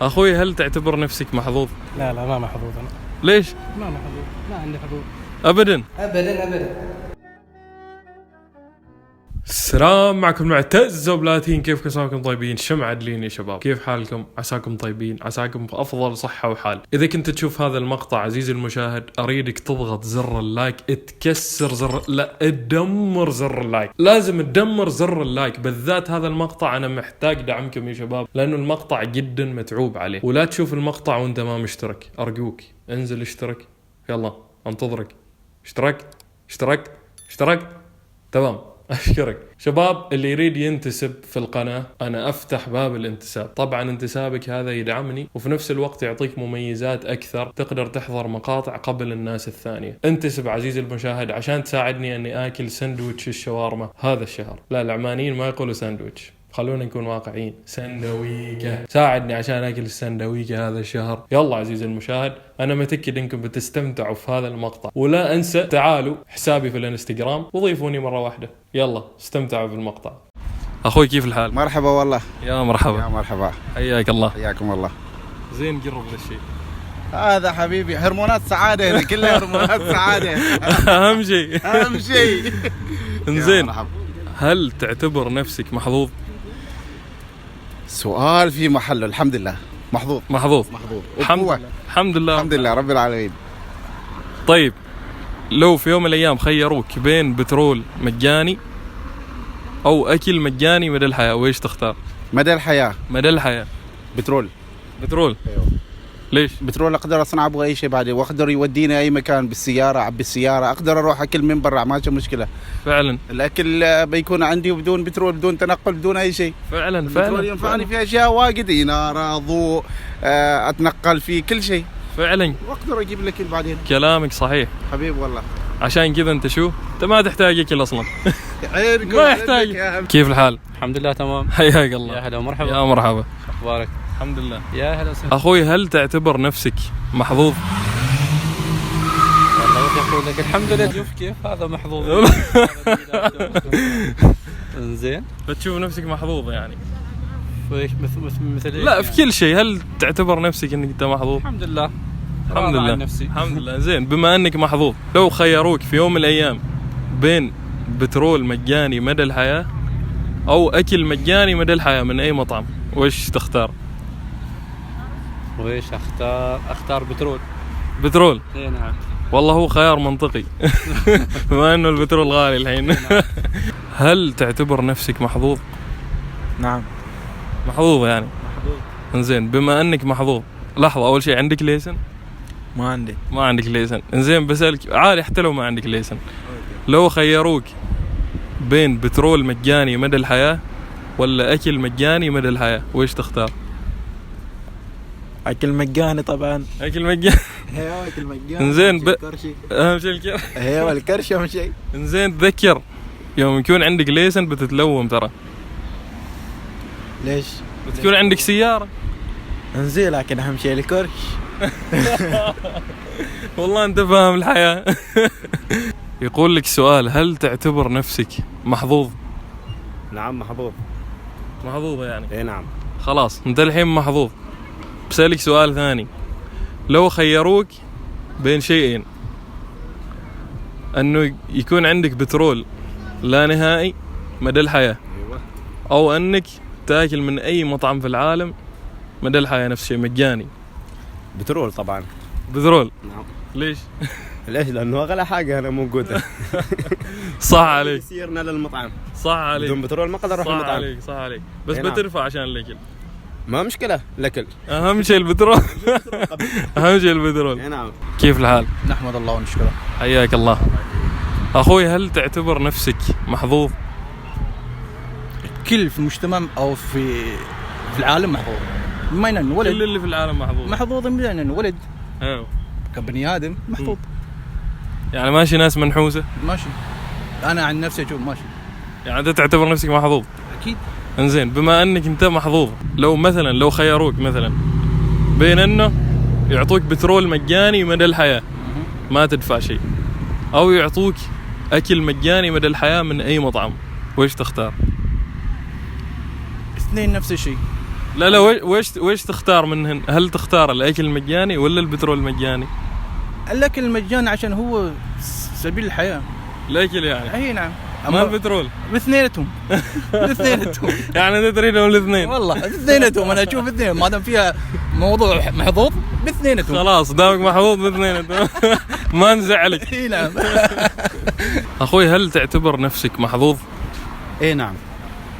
اخوي هل تعتبر نفسك محظوظ؟ لا ما محظوظ انا. ليش؟ ما محظوظ، ما عندي حظوظ ابدا. السلام معكم معتز وبلاتين، كيف عساكم طيبين؟ شمع عدلين يا شباب، كيف حالكم؟ عساكم طيبين، عساكم بأفضل صحة وحال. إذا كنت تشوف هذا المقطع عزيزي المشاهد، أريدك تضغط زر اللايك، تكسر زر، لا تدمر زر اللايك، لازم تدمر زر اللايك. بالذات هذا المقطع أنا محتاج دعمكم يا شباب، لأنه المقطع جدا متعوب عليه. ولا تشوف المقطع وأنت ما مشترك، أرجوك انزل اشترك، يلا انتظرك. اشتركت تمام. أشكرك شباب. اللي يريد ينتسب في القناة أنا أفتح باب الانتساب. طبعا انتسابك هذا يدعمني وفي نفس الوقت يعطيك مميزات أكثر، تقدر تحضر مقاطع قبل الناس الثانية. انتسب عزيزي المشاهد عشان تساعدني أني آكل سندويتش الشاورما هذا الشهر. لا العمانيين ما يقولوا سندويتش، خلونا نكون واقعيين، سندويكة. ساعدني عشان اكل السندويكة هذا الشهر. يلا عزيزي المشاهد، انا متأكد انكم بتستمتعوا في هذا المقطع. ولا انسى تعالوا حسابي في الانستغرام وضيفوني مرة واحدة. يلا استمتعوا بالمقطع. اخوي كيف الحال؟ مرحبا والله. يا مرحبا. يا مرحبا، حياك الله. حياكم الله. زين قرب ذا الشيء. هذا حبيبي هرمونات سعادة، هنا كلها هرمونات سعادة. اهم شيء اهم شيء. انزين، هل تعتبر نفسك محظوظ؟ سؤال في محله. الحمد لله محظوظ. الحمد لله رب العالمين. طيب لو في يوم من الايام خيروك بين بترول مجاني او اكل مجاني مدى الحياة، ويش تختار؟ مدى الحياة بترول. ايوه. ليش؟ بترول اقدر اصنع ابغى اي شيء بعدين، واقدر يوديني اي مكان بالسيارة، اعبي السيارة، اقدر اروح اكل من برا، ما في مشكلة. فعلا الاكل بيكون عندي بدون بترول، بدون تنقل، بدون اي شيء. فعلا البترول ينفعني في اشياء واجد، انارة، ضوء، اتنقل في كل شيء فعلا. واقدر اجيب لك بعدين. كلامك صحيح حبيب والله. عشان كذا انت شو، انت ما تحتاج اكل اصلا. عينكم ما يحتاج. كيف الحال؟ الحمد لله تمام. حياك الله. يا هلا ومرحبا. يا مرحبا. اخبارك؟ الحمد لله. يا هلا وسهلا. اخوي هل تعتبر نفسك محظوظ؟ والله ودي اقول لك الحمد لله. شوف كيف هذا محظوظ. زين، بتشوف نفسك محظوظ يعني؟ مثل لا في كل شيء. هل تعتبر نفسك انك انت محظوظ؟ الحمد لله. الحمد لله. نفسي. الحمد لله. زين، بما انك محظوظ، لو خيروك في يوم من الايام بين بترول مجاني مدى الحياة او اكل مجاني مدى الحياة من اي مطعم، وش تختار؟ ويش اختار بترول. اي نعم. والله هو خيار منطقي. بما انه البترول غالي الحين. هل تعتبر نفسك محظوظ؟ نعم محظوظ يعني. محظوظ. انزين، بما انك محظوظ، لحظة، اول شيء عندك ليسن؟ ما عندك ليسن. انزين بسألك عادي حتى لو ما عندك ليسن، لو خيروك بين بترول مجاني مدى الحياة ولا اكل مجاني مدى الحياة، ويش تختار؟ اكل مجاني طبعا. اكل مجاني. ايوه اكل مجاني. انزين اهم شيء الكرش. ايوه الكرش اهم شيء. انزين تذكر يوم يكون عندك ليسن بتتلوم ترى. ليش؟ بتكون عندك سيارة. انزين لكن اهم شيء الكرش. والله انت فاهم الحياة. يقول لك سؤال، هل تعتبر نفسك محظوظ؟ نعم محظوظ يعني؟ اي نعم. خلاص انت الحين محظوظ. بسألك سؤال ثاني، لو خيروك بين شيئين، انه يكون عندك بترول لا نهائي مدى الحياة، ايوه، او انك تاكل من اي مطعم في العالم مدى الحياة نفس الشيء مجاني. بترول طبعا. بترول. نعم. ليش؟ ليش؟ لانه اغلى حاجه هنا موجوده. صح عليك. يسيرنا للمطعم. صح عليك. بدون بترول ما اقدر اروح المطعم. صح عليك. بس نعم. بترفع عشان الاكل. ما مشكله الاكل. اهم شيء البترول. اهم شيء البترول. اي نعم. كيف الحال؟ نحمد الله ونشكره. حياك الله. اخوي هل تعتبر نفسك محظوظ؟ كل في المجتمع او في العالم محظوظ. بما انه ولد، كل اللي في العالم محظوظ بما انه ولد. ايوه. كبني ادم محظوظ. يعني ماشي ناس منحوسه؟ ماشي. انا عن نفسي اشوف ماشي. يعني انت تعتبر نفسك محظوظ؟ اكيد. انزين، بما انك انت محظوظ، لو خيروك مثلا بين انه يعطوك بترول مجاني مدى الحياة ما تدفع شيء، او يعطوك اكل مجاني مدى الحياة من اي مطعم، ويش تختار؟ اثنين نفس الشيء. لا ويش تختار منهن؟ هل تختار الاكل المجاني ولا البترول المجاني؟ الاكل المجاني عشان هو سبيل الحياه. الاكل يعني؟ اي نعم. ما البترول؟ باثنينتهم. باثنينتهم. يعني تدري لهم الاثنين؟ والله باثنينتهم، انا اشوف اثنين ما دام فيها موضوع محظوظ باثنينتهم. خلاص دامك محظوظ باثنين. ما نزعلك. اي نعم. اخوي هل تعتبر نفسك محظوظ؟ اي نعم.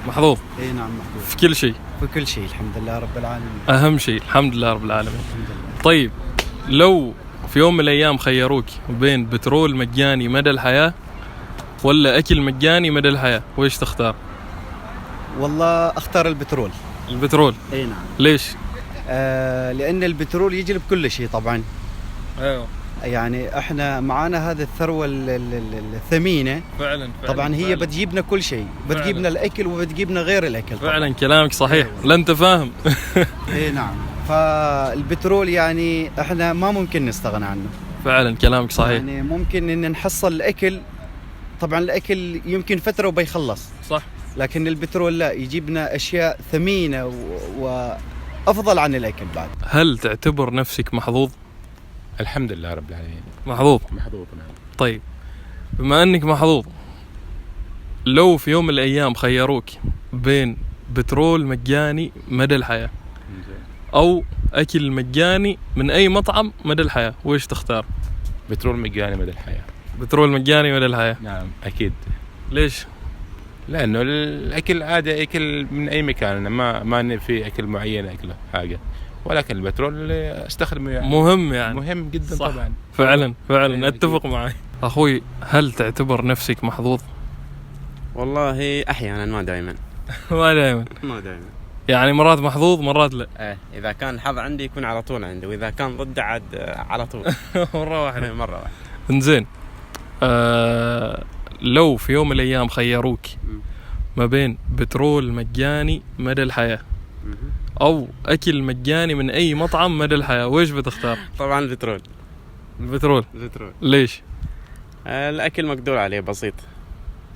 محظوظ اي نعم محظوظ في كل شيء؟ في كل شيء الحمد لله رب العالمين. اهم شيء الحمد لله رب العالمين. الحمد لله. طيب لو في يوم من الايام خيروك بين بترول مجاني مدى الحياة ولا اكل مجاني مدى الحياة، ويش تختار؟ والله اختار البترول. البترول؟ اي نعم. ليش؟ لان البترول يجلب كل شيء طبعا. ايوه يعني احنا معانا هذه الثروه الثمينه فعلا طبعا، هي بتجيبنا كل شيء، بتجيبنا الاكل وبتجيبنا غير الاكل طبعاً. فعلا كلامك صحيح. لا انت فاهم. اي نعم. فالبترول يعني احنا ما ممكن نستغنى عنه. فعلا كلامك صحيح. يعني ممكن ان نحصل الاكل، طبعا الاكل يمكن فتره وبيخلص، صح، لكن البترول لا، يجيبنا اشياء ثمينه وافضل عن الاكل بعد. هل تعتبر نفسك محظوظ؟ الحمد لله رب العالمين. محظوظ؟ محظوظ نعم. طيب بما انك محظوظ، لو في يوم من الايام خيروك بين بترول مجاني مدى الحياة او اكل مجاني من اي مطعم مدى الحياة، ويش تختار؟ بترول مجاني مدى الحياة. بترول مجاني مدى الحياة؟ نعم أكيد. ليش؟ لأنه الأكل عادي أكل من أي مكان، ما في أكل معين أكله حاجة، ولكن البترول استخدمه يعني مهم يعني مهم جدا صح. طبعا. فعلا اتفق معي. اخوي هل تعتبر نفسك محظوظ؟ والله احيانا ما دائما. ما دائما؟ ما دائما يعني مرات محظوظ مرات لا. اذا كان الحظ عندي يكون على طول عندي، واذا كان ضده عاد على طول. مرة واحدة. مرة واحدة. انزين لو في يوم من الايام خيروك ما بين بترول مجاني مدى الحياة او اكل مجاني من اي مطعم مدى الحياة، ويش بتختار؟ طبعا البترول. البترول؟ البترول. ليش؟ الاكل مقدور عليه بسيط.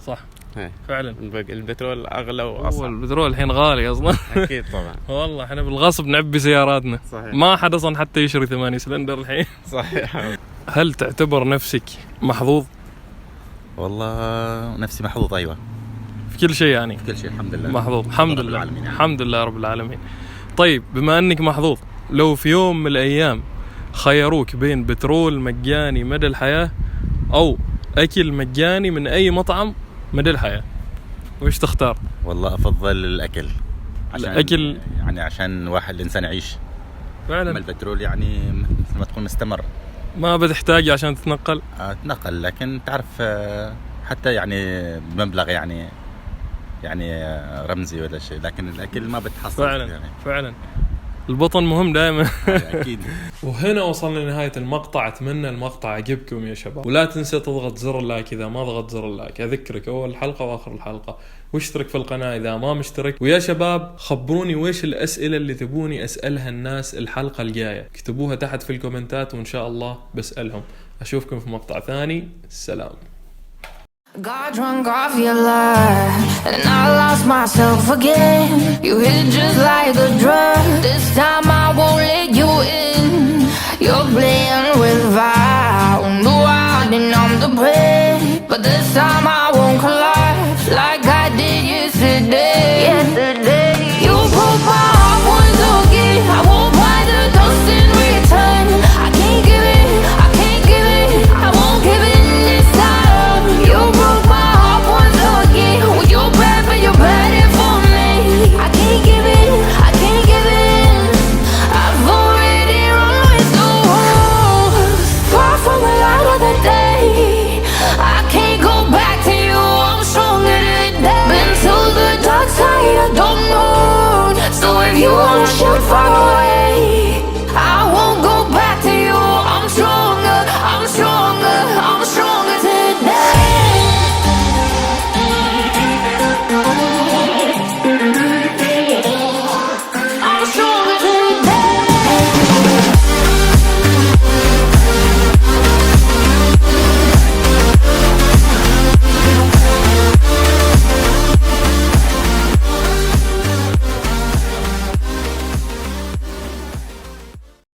صح. هي. فعلا البترول اغلى هو واصعب. البترول الحين غالي اصلا. اكيد طبعا. والله احنا بالغصب نعبي سياراتنا. صحيح. ما حد اصلا حتى يشتري 8 سلندر الحين. صحيح. هل تعتبر نفسك محظوظ؟ والله نفسي محظوظ ايوه في كل شيء يعني؟ في كل شيء الحمد لله. محظوظ الحمد رب لله. العالمين يعني. الحمد لله رب العالمين. طيب بما انك محظوظ، لو في يوم من الايام خيروك بين بترول مجاني مدى الحياة او اكل مجاني من اي مطعم مدى الحياة، وش تختار؟ والله افضل الاكل عشان الأكل يعني عشان واحد الانسان يعيش. اما فعلا البترول يعني مثل ما تكون مستمر، ما بتحتاج عشان تتنقل. تنقل، لكن تعرف حتى يعني بمبلغ يعني رمزي ولا شيء، لكن الاكل ما بتحصل فعلا يعني. فعلا البطن مهم دائما. اكيد. وهنا وصلنا لنهاية المقطع. أتمنى المقطع عجبكم يا شباب، ولا تنسى تضغط زر اللايك إذا ما ضغط زر اللايك. أذكرك أول الحلقة وآخر الحلقة، واشترك في القناة إذا ما مشترك. ويا شباب خبروني ويش الأسئلة اللي تبوني أسألها الناس الحلقة الجاية، اكتبوها تحت في الكومنتات وإن شاء الله بسألهم. أشوفكم في مقطع ثاني. السلام. Got drunk off your lie, and I lost myself again. You hit just like a drug. This time I won't